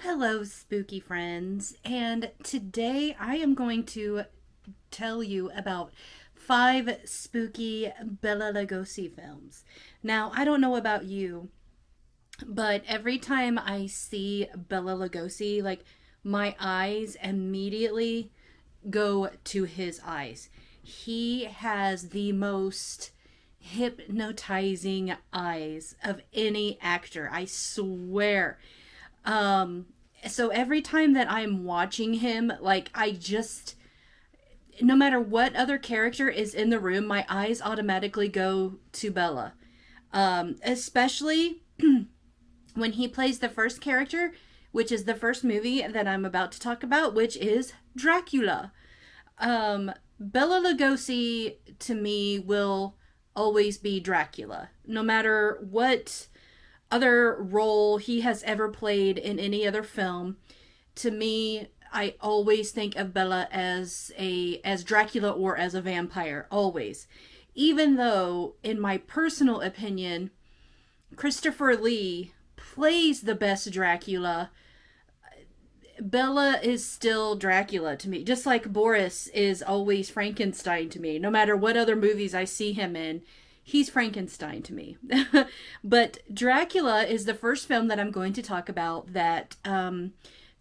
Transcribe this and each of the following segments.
Hello, spooky friends, and today I am going to tell you about five spooky Bela Lugosi films. Now, I don't know about you, but every time I see Bela Lugosi, my eyes immediately go to his eyes. He has the most hypnotizing eyes of any actor, I swear. So every time that I'm watching him, no matter what other character is in the room, my eyes automatically go to Bella. Especially when he plays the first character, which is the first movie that I'm about to talk about, which is Dracula. Bela Lugosi, to me, will always be Dracula. No matter what other role he has ever played in any other film, to me, I always think of Bela as Dracula or as a vampire, always. Even though, in my personal opinion, Christopher Lee plays the best Dracula, Bela is still Dracula to me. Just like Boris is always Frankenstein to me. No matter what other movies I see him in, he's Frankenstein to me. But Dracula is the first film that I'm going to talk about that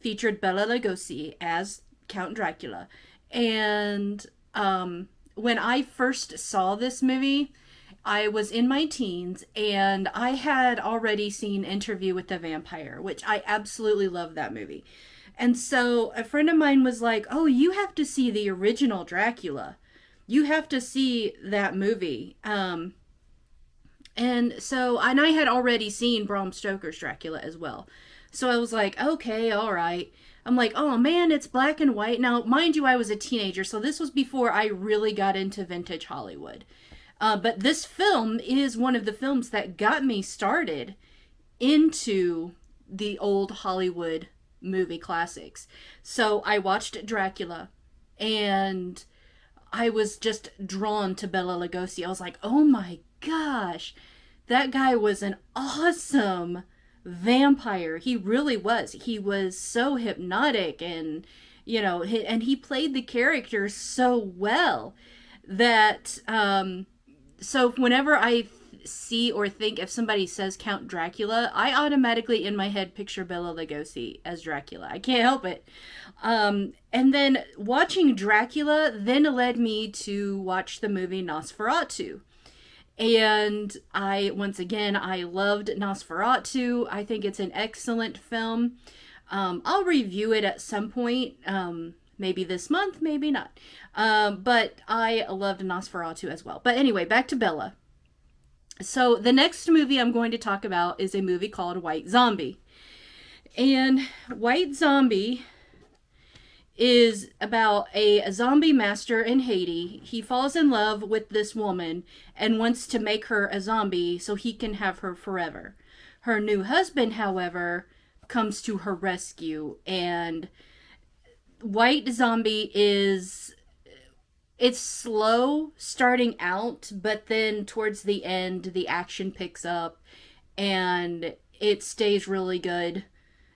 featured Bela Lugosi as Count Dracula. And when I first saw this movie, I was in my teens, and I had already seen Interview with the Vampire, which I absolutely love that movie. And so a friend of mine was like, "Oh, you have to see the original Dracula. You have to see that movie." And I had already seen Bram Stoker's Dracula as well. So I was like, okay, all right. I'm like, oh man, it's black and white. Now, mind you, I was a teenager, so this was before I really got into vintage Hollywood. But this film is one of the films that got me started into the old Hollywood movie classics. So I watched Dracula, and I was just drawn to Bela Lugosi. I was like, oh my gosh, that guy was an awesome vampire. He really was. He was so hypnotic, and and he played the character so well that so whenever I see or think if somebody says Count Dracula, I automatically in my head picture Bela Lugosi as Dracula. I can't help it. And then watching Dracula then led me to watch the movie Nosferatu. And I loved Nosferatu. I think it's an excellent film. I'll review it at some point. Maybe this month, maybe not. But I loved Nosferatu as well. But anyway, back to Bela. So the next movie I'm going to talk about is a movie called White Zombie. And White Zombie is about a zombie master in Haiti. He falls in love with this woman and wants to make her a zombie so he can have her forever. Her new husband, however, comes to her rescue, and White Zombie it's slow starting out, but then towards the end the action picks up and it stays really good,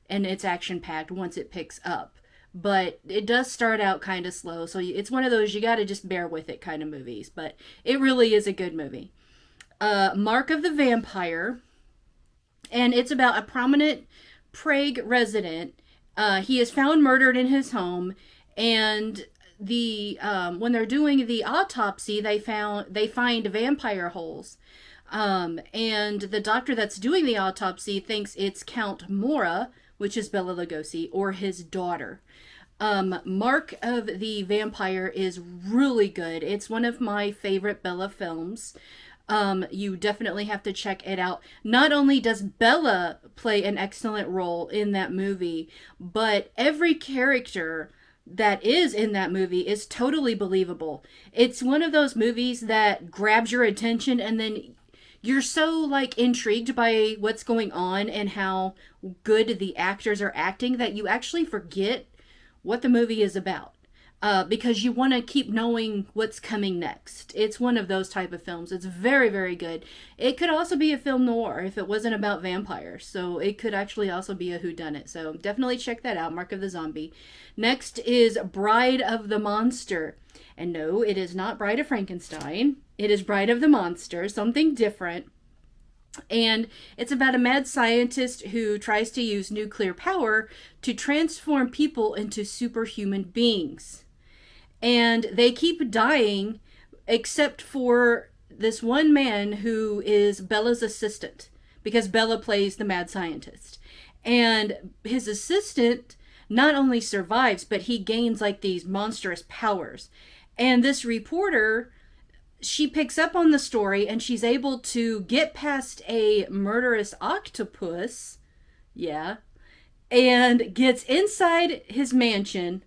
and it's action packed once it picks up. But it does start out kind of slow, so it's one of those you gotta just bear with it kind of movies, but it really is a good movie. Mark of the Vampire, and it's about a prominent Prague resident. He is found murdered in his home, and when they're doing the autopsy, they find vampire holes. And the doctor that's doing the autopsy thinks it's Count Mora, which is Bela Lugosi, or his daughter. Mark of the Vampire is really good. It's one of my favorite Bela films. You definitely have to check it out. Not only does Bela play an excellent role in that movie, but every character that is in that movie is totally believable. It's one of those movies that grabs your attention, and then you're so intrigued by what's going on and how good the actors are acting that you actually forget what the movie is about. because you want to keep knowing what's coming next. It's one of those type of films. It's very, very good. It could also be a film noir if it wasn't about vampires. So it could actually also be a whodunit. So definitely check that out, Mark of the Zombie. Next is Bride of the Monster. And no, it is not Bride of Frankenstein. It is Bride of the Monster, something different. And it's about a mad scientist who tries to use nuclear power to transform people into superhuman beings. And they keep dying except for this one man who is Bela's assistant, because Bela plays the mad scientist. And his assistant not only survives, but he gains like these monstrous powers. And this reporter, she picks up on the story and she's able to get past a murderous octopus, yeah, and gets inside his mansion,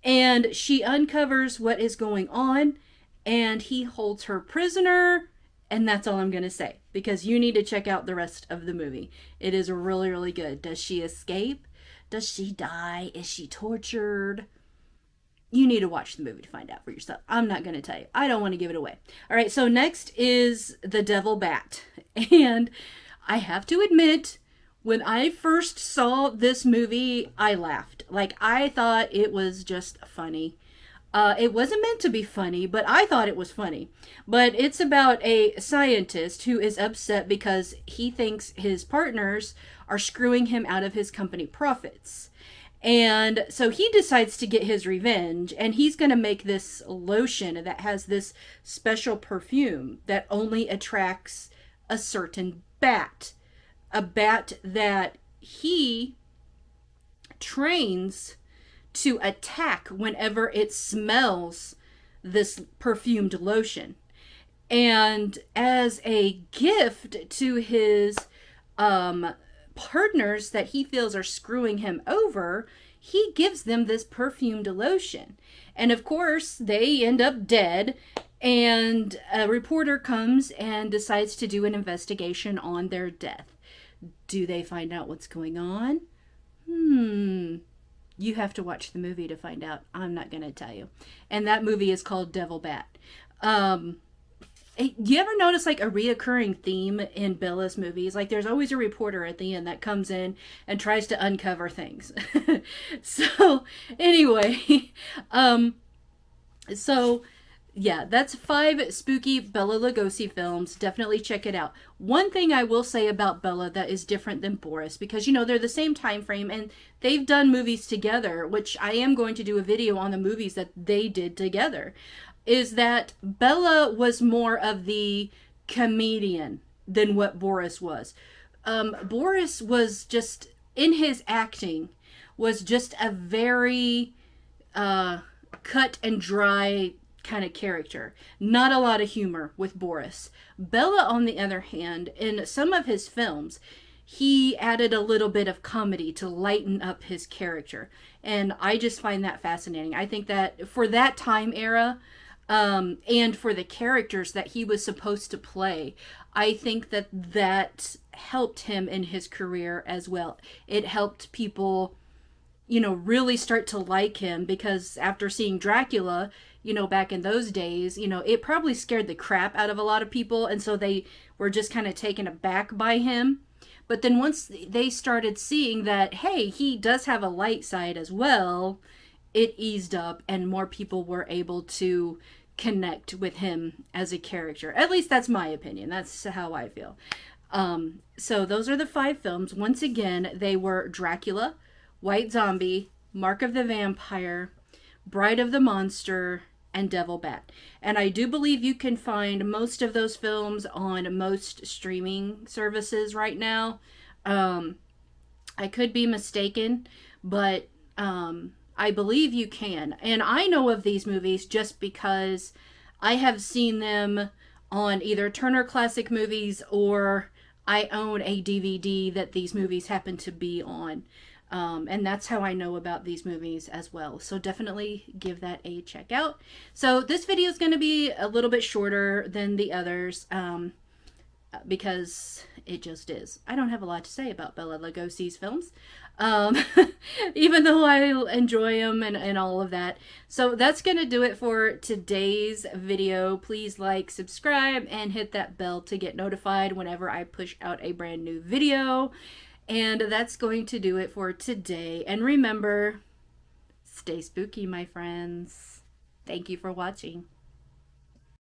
and she uncovers what is going on, and he holds her prisoner, and that's all I'm going to say, because you need to check out the rest of the movie. It is really, really good. Does she escape? Does she die? Is she tortured? You need to watch the movie to find out for yourself. I'm not going to tell you. I don't want to give it away. All right, so next is The Devil Bat. And I have to admit, when I first saw this movie, I laughed. Like, I thought it was just funny. It wasn't meant to be funny, but I thought it was funny. But it's about a scientist who is upset because he thinks his partners are screwing him out of his company profits. And so he decides to get his revenge, and he's going to make this lotion that has this special perfume that only attracts a certain bat. A bat that he trains to attack whenever it smells this perfumed lotion. And as a gift to his partners that he feels are screwing him over, he gives them this perfumed lotion. And of course, they end up dead. And a reporter comes and decides to do an investigation on their death. Do they find out what's going on? You have to watch the movie to find out. I'm not going to tell you. And that movie is called Devil Bat. You ever notice like a reoccurring theme in Bela's movies? Like there's always a reporter at the end that comes in and tries to uncover things. So anyway, yeah, that's 5 spooky Bela Lugosi films. Definitely check it out. One thing I will say about Bela that is different than Boris, because, you know, they're the same time frame and they've done movies together, which I am going to do a video on the movies that they did together, is that Bela was more of the comedian than what Boris was. Boris was just, in his acting, was just a very cut and dry kind of character. Not a lot of humor with Boris. Bela, on the other hand, in some of his films, he added a little bit of comedy to lighten up his character. And I just find that fascinating. I think that for that time era, and for the characters that he was supposed to play, I think that that helped him in his career as well. It helped people, you know, really start to like him, because after seeing Dracula, you know, back in those days, you know, it probably scared the crap out of a lot of people, and so they were just kind of taken aback by him. But then once they started seeing that, hey, he does have a light side as well, it eased up and more people were able to connect with him as a character. At least that's my opinion. That's how I feel. So those are the 5 films. Once again, they were Dracula, White Zombie, Mark of the Vampire, Bride of the Monster, and Devil Bat. And I do believe you can find most of those films on most streaming services right now. I could be mistaken, but I believe you can. And I know of these movies just because I have seen them on either Turner Classic Movies, or I own a DVD that these movies happen to be on. And that's how I know about these movies as well. So definitely give that a check out. So this video is going to be a little bit shorter than the others, because it just is. I don't have a lot to say about Bela Lugosi's films. um, even though I enjoy them and all of that. So that's going to do it for today's video. Please like, subscribe, and hit that bell to get notified whenever I push out a brand new video. And that's going to do it for today. And remember, stay spooky, my friends. Thank you for watching.